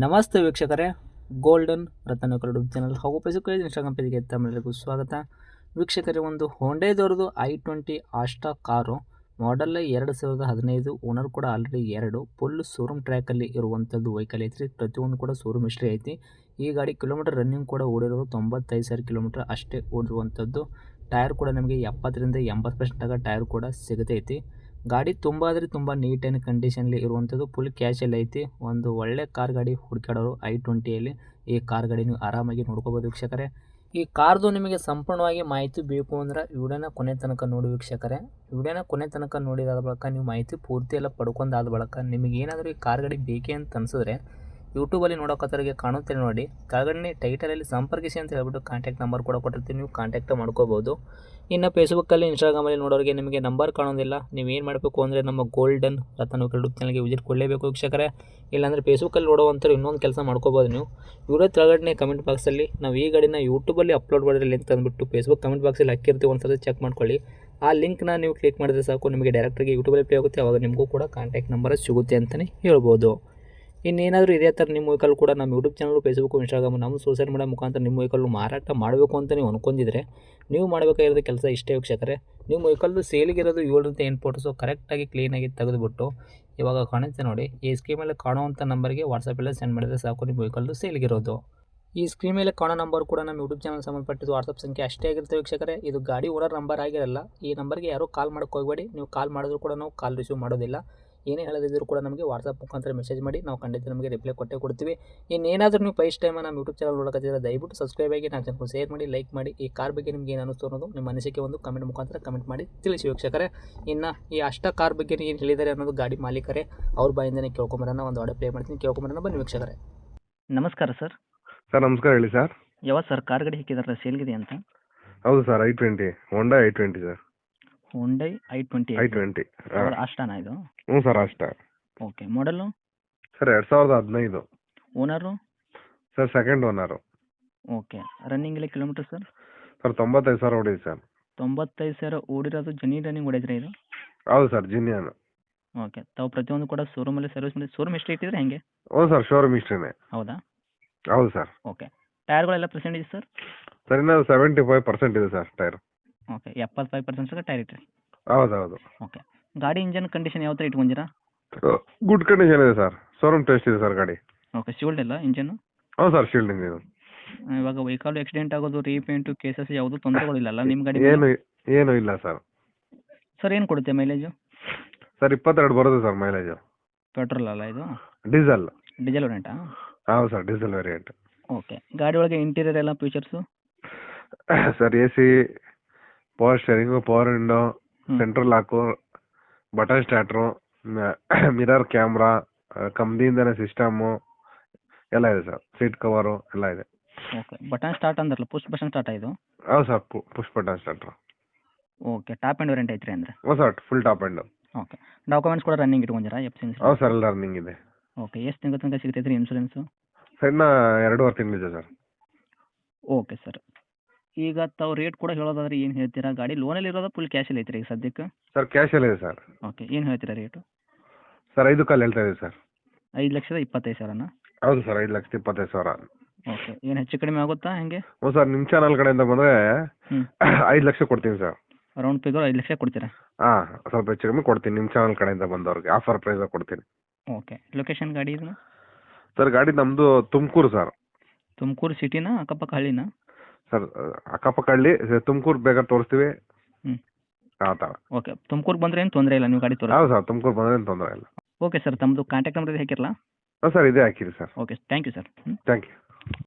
ನಮಸ್ತೆ ವೀಕ್ಷಕರೇ, golden Ratan YouTube channel ಹಾಗೂ ಫೇಸ್ಬುಕ್ ಪೇಜ್, ಇನ್ಸ್ಟಾಗ್ರಾಮ್ ಪೇಜ್ಗೆ ತಮ್ಮೆಲ್ಲರಿಗೂ ಸ್ವಾಗತ. ವೀಕ್ಷಕರೇ, ಒಂದು ಹೊಂಡೈದವ್ರದ್ದು i20 ಆಸ್ಟಾ ಕಾರು ಮಾಡಲ್ 2015, ಓನರ್ ಕೂಡ ಆಲ್ರೆಡಿ 2, ಫುಲ್ ಶೋರೂಮ್ ಟ್ರ್ಯಾಕಲ್ಲಿ ಇರುವಂಥದ್ದು ವೆಹಿಕಲ್ ಐತ್ರಿ. ಪ್ರತಿಯೊಂದು ಕೂಡ ಶೋರೂಮ್ ಹಿಸ್ಟ್ರಿ ಐತಿ. ಈ ಗಾಡಿ ಕಿಲೋಮೀಟರ್ ರನ್ನಿಂಗ್ ಕೂಡ ಓಡಿರೋದು 95,000 ಕಿಲೋಮೀಟರ್ ಅಷ್ಟೇ ಓಡಿರುವಂಥದ್ದು. ಟೈರ್ ಕೂಡ ನಮಗೆ 70ರಿಂದ 80% ಟೈರ್ ಕೂಡ ಸಿಗತೈತಿ. ಗಾಡಿ ತುಂಬ ಅಂದರೆ ತುಂಬ ನೀಟ್ ಆ್ಯಂಡ್ ಕಂಡೀಷನ್ಲಿ ಇರುವಂಥದ್ದು, ಫುಲ್ ಕ್ಯಾಶಲ್ಲಿ ಐತಿ. ಒಂದು ಒಳ್ಳೆ ಕಾರ್ ಗಾಡಿ ಹುಡುಕಾಡೋರು i20ಯಲ್ಲಿ ಈ ಕಾರ್ ಗಾಡಿ ನೀವು ಆರಾಮಾಗಿ ನೋಡ್ಕೋಬೋದು ವೀಕ್ಷಕರೇ. ಈ ಕಾರ್ದು ನಿಮಗೆ ಸಂಪೂರ್ಣವಾಗಿ ಮಾಹಿತಿ ಬೇಕು ಅಂದ್ರೆ ವಿಡಿಯೋನ ಕೊನೆ ತನಕ ನೋಡಿ ವೀಕ್ಷಕರೇ. ವಿಡಿಯೋನ ಕೊನೆ ತನಕ ನೋಡಿದಾದ ಬಳಿಕ ನೀವು ಮಾಹಿತಿ ಪೂರ್ತಿ ಎಲ್ಲ ಪಡ್ಕೊಂಡಾದ ಬಳಿಕ ನಿಮಗೆ ಏನಾದರೂ ಈ ಕಾರ್ ಗಾಡಿ ಬೇಕೇ ಅಂತ ಅನಿಸಿದ್ರೆ ಯೂಟ್ಯೂಬಲ್ಲಿ ನೋಡೋಕತ್ತರಿಗೆ ಕಾಣುತ್ತೆ ನೋಡಿ, ಕೆಳಗಡೆ ಟೈಟಲಲ್ಲಿ ಸಂಪರ್ಕಿಸಿ ಅಂತ ಹೇಳ್ಬಿಟ್ಟು ಕಾಂಟ್ಯಾಕ್ಟ್ ನಂಬರ್ ಕೂಡ ಕೊಟ್ಟಿರ್ತೀವಿ, ನೀವು ಕಾಂಟ್ಯಾಕ್ಟ್ ಮಾಡ್ಕೋಬೋದು. ಇನ್ನು ಫೇಸ್ಬುಕ್ಕಲ್ಲಿ, ಇನ್ಸ್ಟಾಗ್ರಾಮಲ್ಲಿ ನೋಡೋರಿಗೆ ನಿಮಗೆ ನಂಬರ್ ಕಾಣೋದಿಲ್ಲ, ನೀವು ಏನು ಮಾಡಬೇಕು ಅಂದರೆ ನಮ್ಮ ಗೋಲ್ಡನ್ ರತನ ಯೂಟ್ಯೂಬ್ ಚಾನಲ್ಗೆ ವಿಸಿಟ್ ಕೊಡಲೇಬೇಕು ವೀಕ್ಷಕರೇ. ಇಲ್ಲಾಂದರೆ ಫೇಸ್ಬುಕ್ಕಲ್ಲಿ ನೋಡುವಂಥವ್ರು ಇನ್ನೊಂದು ಕೆಲಸ ಮಾಡ್ಕೋಬೋದು ನೀವು. ವಿಡಿಯೋ ಕೆಳಗಡೆ ಕಮೆಂಟ್ ಬಾಕ್ಸಲ್ಲಿ ನಾವು ಈ ಗಾಡಿನ ಯೂಟ್ಯೂಬಲ್ಲಿ ಅಪ್ಲೋಡ್ ಮಾಡಿದ್ರೆ ಲಿಂಕ್ ತಂದುಬಿಟ್ಟು ಫೇಸ್ಬುಕ್ ಕಮೆಂಟ್ ಬಾಕ್ಸಲ್ಲಿ ಹಾಕಿರ್ತೀವಿ, ಒಂದ್ಸಲ ಚೆಕ್ ಮಾಡ್ಕೊಳ್ಳಿ. ಆ ಲಿಂಕ್ನ ನೀವು ಕ್ಲಿಕ್ ಮಾಡಿದ್ರೆ ಸಾಕು, ನಿಮಗೆ ಡೈರೆಕ್ಟಾಗಿ ಯೂಟ್ಯೂಬಲ್ಲಿ ಪ್ಲೇ ಆಗುತ್ತೆ. ಆವಾಗ ನಿಮಗೂ ಕೂಡ ಕಾಂಟ್ಯಾಕ್ಟ್ ನಂಬರ್ ಸಿಗುತ್ತೆ ಅಂತಲೇ ಹೇಳ್ಬೋದು. ಇನ್ನೇನಾದರೂ ಇದೇ ಥರ ನಿಮ್ಮ ವೆಹಿಕಲ್ ಕೂಡ ನಮ್ಮ ಯೂಟ್ಯೂಬ್ ಚಾನಲ್, ಫೇಸ್ಬುಕ್, ಇನ್ಸ್ಟಾಗ್ರಾಮ್, ನಮ್ಮ ಸೋಷಿಯಲ್ ಮೀಡಿಯಾ ಮುಖಾಂತರ ನಿಮ್ಮ ವೆಹಿಕಲ್ ಮಾರಾಟ ಮಾಡಬೇಕು ಅಂತ ನೀವು ಅನ್ಕೊಂಡಿದ್ರೆ ನೀವು ಮಾಡಬೇಕಾಗಿರೋದು ಕೆಲಸ ಇಷ್ಟೇ ವೀಕ್ಷಕರೇ. ನಿಮ್ಮ ವೆಹಿಕಲ್ದು ಸೇಲಿಗಿರೋದು 7ರಿಂದ 8 ಫೋಟೋಸು ಕರೆಕ್ಟಾಗಿ ಕ್ಲೀನಾಗಿ ತೆಗೆದುಬಿಟ್ಟು ಇವಾಗ ಕಾಣುತ್ತೆ ನೋಡಿ, ಈ ಸ್ಕ್ರೀನ್ ಮೇಲೆ ಕಾಣುವಂಥ ನಂಬರ್ಗೆ ವಾಟ್ಸಪ್ಪಲ್ಲೇ ಸೆಂಡ್ ಮಾಡಿದರೆ ಸಾಕು, ನಿಮ್ಮ ವೆಹಿಕಲ್ದು ಸೇಲಿಗಿರೋದು. ಈ ಸ್ಕ್ರೀನ್ ಮೇಲೆ ಕಾಣೋ ನಂಬರ್ ಕೂಡ ನಮ್ಮ ಯೂಟ್ಯೂಬ್ ಚಾನಲ್ ಸಂಬಂಧಪಟ್ಟಿದ್ದು ವಾಟ್ಸಪ್ ಸಂಖ್ಯೆ ಅಷ್ಟೇ ಆಗಿರುತ್ತೆ ವೀಕ್ಷಕರೇ. ಇದು ಗಾಡಿ ಓನರ್ ನಂಬರ್ ಆಗಿರಲ್ಲ. ಈ ನಂಬರ್ಗೆ ಯಾರೂ ಕಾಲ್ ಮಾಡೋಕ್ಕೆ ಹೋಗಬೇಡಿ. ನೀವು ಕಾಲ್ ಮಾಡಿದ್ರು ಕೂಡ ನಾವು ಕಾಲ್ ರಿಸೀವ್ ಮಾಡೋದಿಲ್ಲ. ಏನೇ ಹೇಳದಿದ್ದರೂ ಕೂಡ ನಮಗೆ ವಾಟ್ಸಪ್ ಮುಖಾಂತರ ಮೆಸೇಜ್ ಮಾಡಿ, ನಾವು ಖಂಡಿತ ನಮಗೆ ರಿಪ್ಲೈ ಕೊಟ್ಟೇ ಕೊಡ್ತೀವಿ. ಇನ್ನೇನಾದರೂ ನೀವು ಫಸ್ಟ್ ಟೈಮ್ ನಮ್ಮ ಯೂಟ್ಯೂಬ್ ಚಾನಲ್ ನೋಡೋಕ್ಕಿದ್ರೆ ದಯವಿಟ್ಟು ಸಬ್ಸ್ಕ್ರೈಬ್ ಆಗಿ, ನಾನು ಚಾನಲ್ ಶೇರ್ ಮಾಡಿ, ಲೈಕ್ ಮಾಡಿ. ಈ ಕಾರ್ ಬಗ್ಗೆ ನಿಮಗೆ ಏನು ಅನ್ನಿಸ್ತು ಅನ್ನೋದು ನಿಮ್ಮ ಅನಿಸಿಕೆ ಒಂದು ಕಮೆಂಟ್ ಮುಖಾಂತರ ಕಮೆಂಟ್ ಮಾಡಿ ತಿಳಿಸಿ ವೀಕ್ಷಕರೇ. ಇನ್ನು ಈ ಅಷ್ಟ ಕಾರ್ ಬಗ್ಗೆ ಏನು ಹೇಳಿದ್ದಾರೆ ಅನ್ನೋದು ಗಾಡಿ ಮಾಲೀಕರೇ ಅವ್ರ ಬಾಯಿಂದನೇ ಕೇಳ್ಕೊಂಬರೋಣ. ಒಂದು ಆಡಿಯೋ ಪ್ಲೇ ಮಾಡ್ತೀನಿ, ಕೇಳ್ಕೊಂಬರೋಣ ಬನ್ನಿ ವೀಕ್ಷಕರೇ. ನಮಸ್ಕಾರ ಸರ್. ಸರ್ ನಮಸ್ಕಾರ, ಹೇಳಿ ಸರ್. ಯಾವತ್ತು ಸರ್ ಕಾರ್ ಗಾಡಿ ಹಾಕಿದಾರಲ್ಲ ಸೇಲ್ಗಿದೆ ಅಂತ? ಹೌದು sir, i20 Honda i20 sir. Hyundai i20 i20 ಅಷ್ಟಾನ ಇದು? ಹ್ಞೂ ಸರ್, ಅಷ್ಟೇ. ಓಕೆ, ಮಾಡಲು sir 2015. Owner sir second owner. Okay, running ಎಲ್ಲ ಕಿಲೋಮೀಟರ್ ಸರ್? ಸರ್ 95,000 ಹೊಡಿದೆ ಸರ್. 95,000 ಓಡಿರೋದು ಜನಿ ರನ್ನಿಂಗ್ ಹೊಡೆದ್ರೆ ಇದು? ಹೌದು ಸರ್, ಜಿನಿಯನ್. ಓಕೆ, ತಾವು ಪ್ರತಿಯೊಂದು ಕೂಡ ಶೋರೂಮಲ್ಲಿ ಸರ್ವಿಸ್ ಮಾಡಿ, ಶೋರೂಮ್ ಎಷ್ಟು ಇಟ್ಟಿದ್ರೆ ಹೆಂಗೆ? ಹೌದು ಸರ್, ಶೋರೂಮ್ ಇಷ್ಟೇ. ಹೌದಾ? ಹೌದು ಸರ್. ಓಕೆ, ಟೈರ್ಗಳೆಲ್ಲ ಪರ್ಸೆಂಟೇಜ್ ಸರ್? ಸರ್ ಇನ್ನೂ 75% ಇದೆ ಸರ್ ಟೈರ್. ಓಕೆ, 75% ಟೈರ್ ಇಟ್ಟಿರಿ. ಹೌದು ಹೌದು. ಓಕೆ, ಗಾಡಿ ಇಂಜನ್ ಕಂಡೀಷನ್ ಯಾವ ಥರ ಇಟ್ಕೊಂಡಿರಾ? ಗುಡ್ ಕಂಡೀಷನ್ ಇದೆ ಸರ್, ಶೋರೂಮ್ ಟೆಸ್ಟ್ ಇದೆ ಸರ್ ಗಾಡಿ. ಓಕೆ, ಶೀಲ್ಡ್ ಇಲ್ಲ ಇಂಜನ್ನು? ಹೌದು ಸರ್, ಶೀಲ್ಡ್ ಇದೆ. ಇವಾಗ ವೆಹಿಕಲ್ ಆಕ್ಸಿಡೆಂಟ್ ಆಗೋದು, ರೀಪೇಂಟು, ಕೇಸಸ್ ಯಾವುದೂ ತೊಂದರೆಗಳಿಲ್ಲಲ್ಲ ನಿಮ್ಮ ಗಾಡಿ? ಏನು ಇಲ್ಲ ಸರ್. ಸರ್ ಏನು ಕೊಡುತ್ತೆ ಮೈಲೇಜು? ಸರ್ 22 ಬರುತ್ತೆ ಸರ್ ಮೈಲೇಜು. ಪೆಟ್ರೋಲ್ ಅಲ್ಲ ಇದು? ಡೀಸೆಲ್. ಡೀಸೆಲ್ ವೇರಿಯಂಟಾ? ಹೌದು ಸರ್, ಡೀಸೆಲ್ ವೇರಿಯಂಟ್. ಓಕೆ, ಗಾಡಿ ಒಳಗೆ ಇಂಟೀರಿಯರ್ ಎಲ್ಲ features? Sir AC, power steering, power window, central lock, button starter, mirror camera, ಕಂಪ್ನಿಯಿಂದನೇ ಸಿಸ್ಟಮು ಎಲ್ಲ ಇದೆ ಸರ್. ಸೀಟ್ ಕವರು ಎಲ್ಲ ಇದೆ. ಓಕೆ, ಬಟನ್ ಸ್ಟಾರ್ಟ್ ಅಂದ್ರಲ್ಲ, ಪುಷ್ ಬಟನ್ ಸ್ಟಾರ್ಟ್ ಇದು? ಹೌದು sir, push button starter. Okay, top end variant ಐತ್ರಿ ಅಂದರೆ? ಹೌದು sir, full top end. Okay, documents ಕೂಡ ರನ್ನಿಂಗ್ ಇಟ್ಕೊಂಡಿರಾ? F C? ಹೌದು ಸರ್, ಎಲ್ಲ ರನ್ನಿಂಗ್ ಇದೆ. ಓಕೆ, ಎಷ್ಟು ತಿಂಗಳ ತನಕ ಸಿಗ್ತೈತ್ರಿ ಇನ್ಶೂರೆನ್ಸು? ಸರ್ ಇನ್ನು 2.5 ತಿಂಗಳಿದೆ ಸರ್. ಓಕೆ ಸರ್, ಈಗ ತಾವು ರೇಟ್ ಕೂಡ ಹೇಳೋದಾದ್ರೆ ಏನು ಹೇಳ್ತೀರಾ? ಗಾಡಿ ಲೋನಲ್ಲಿ ಇರೋದು ಫುಲ್ ಕ್ಯಾಶಲ್ಲಿ ಐತ್ರಿ ಈಗ ಸದ್ಯಕ್ಕೆ? ಸರ್ ಕ್ಯಾಶಲ್ಲಿ ಇದೆ ಸರ್. ಓಕೆ, ಏನು ಹೇಳ್ತೀರಾ ರೇಟು? ಸರ್ 5 ಕಾಲ್ ಹೇಳ್ತಾ ಇದೆ ಸರ್. 5,25,000ನಾ? ಹೌದು ಸರ್, 5,25,000. ಓಕೆ, ಏನು ಹೆಚ್ಚು ಕಡಿಮೆ ಆಗುತ್ತಾ ಹೆಂಗೆ? ಹ್ಞೂ ಸರ್, ನಿಮ್ಮ ಚಾನಲ್ ಕಡೆಯಿಂದ ಬಂದರೆ 5 ಲಕ್ಷ ಕೊಡ್ತೀನಿ ಸರ್. ರೌಂಡ್ ಫಿಗರ್ 5 ಲಕ್ಷ ಕೊಡ್ತೀರಾ? ಹಾಂ, ಸ್ವಲ್ಪ ಹೆಚ್ಚು ಕಡಿಮೆ ಕೊಡ್ತೀನಿ. ನಿಮ್ಮ ಚಾನಲ್ ಕಡೆಯಿಂದ ಬಂದವ್ರಿಗೆ ಆಫರ್ ಪ್ರೈಸಾಗಿ ಕೊಡ್ತೀನಿ. ಓಕೆ, ಲೊಕೇಶನ್ ಗಾಡಿ ಇದು? ಸರ್ ಗಾಡಿ ನಮ್ಮದು ತುಮಕೂರು ಸರ್. ತುಮಕೂರು ಸಿಟಿನಾ ಅಕ್ಕಪಕ್ಕ ಹಳ್ಳಿನಾ? ಸರ್ ಅಕ್ಕಪಕ್ಕ ಹಳ್ಳಿ, ತುಮಕೂರು ಬೇಗ ತೋರಿಸ್ತೀವಿ. ಆ ಥರ. ಓಕೆ, ತುಮಕೂರಿಗೆ ಬಂದರೆ ಏನು ತೊಂದರೆ ಇಲ್ಲ, ನೀವು ಗಾಡಿ ತೋರಿಸಿ? ಹೌದು ಸರ್, ತುಮಕೂರು ಬಂದರೆ ಏನು ತೊಂದರೆ ಇಲ್ಲ. ಓಕೆ ಸರ್, ತಮ್ಮದು ಕಾಂಟ್ಯಾಕ್ಟ್ ನಂಬರ್ ಹಾಕಿರಲ್ಲ? ಹಾಂ ಸರ್, ಇದೇ ಹಾಕಿರಿ sir. Okay, thank you sir. Thank you.